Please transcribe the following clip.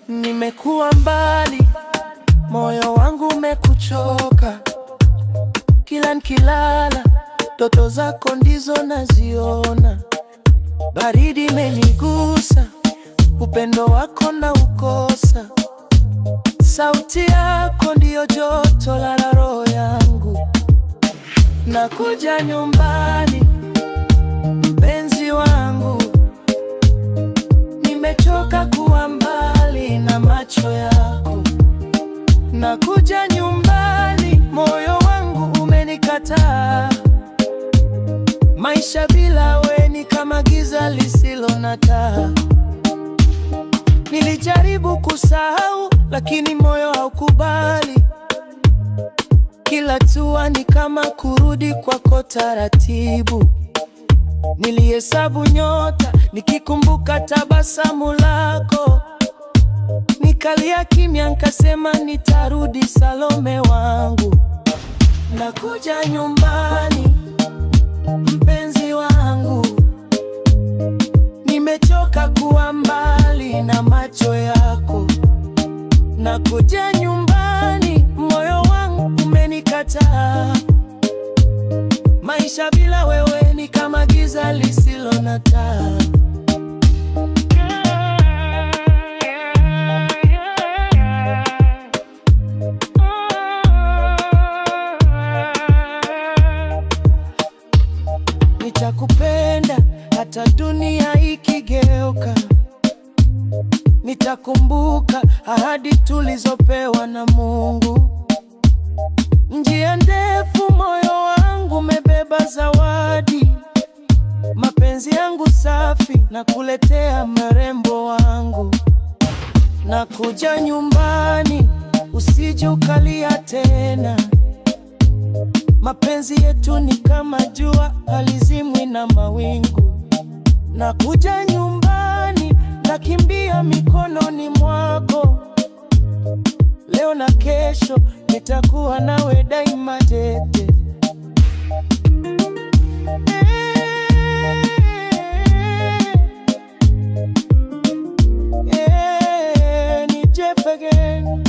Nimekuwa mbali, moyo wangu umekuchoka. Kila nikilala, ndoto zako ndizo naziona. Baridi imenigusa, upendo wako na ukosa. Sauti yako ndiyo joto la roho yangu. Nakuja nyumbani, mpenzi wangu. Nimechoka kuwa mbali na macho yako. Nakuja nyumbani, moyo wangu umenikataa. Maisha bila we ni kama giza lisilo na taa. Nilijaribu kusahau, lakini moyo haukubali. Kila hatua ni kama kurudi kwako taratibu. Nilihesabu nyota, nikikumbuka tabasamu lako. Nikalia kimya, nikasema nitarudi Salome wangu. Nakuja nyumbani, mpenzi wangu. Nimechoka kuwa mbali na macho yako. Nakuja nyumbani, moyo wangu umenikataa. Maisha bila wewe ni kama giza lisilo na taa. Nitakupenda hata dunia ikigeuka. Nitakumbuka ahadi tulizopewa na Mungu. Njia ndefu, moyo wangu umebeba zawadi. Mapenzi yangu safi, nakuletea mrembo wangu. Nakuja nyumbani, usije ukalia tena. Mapenzi yetu ni kama jua, halizimwi na mawingu. Nakuja nyumbani, nakimbia mikononi mwako. Leo na kesho, nitakuwa nawe daima tete. Ni Jeff again.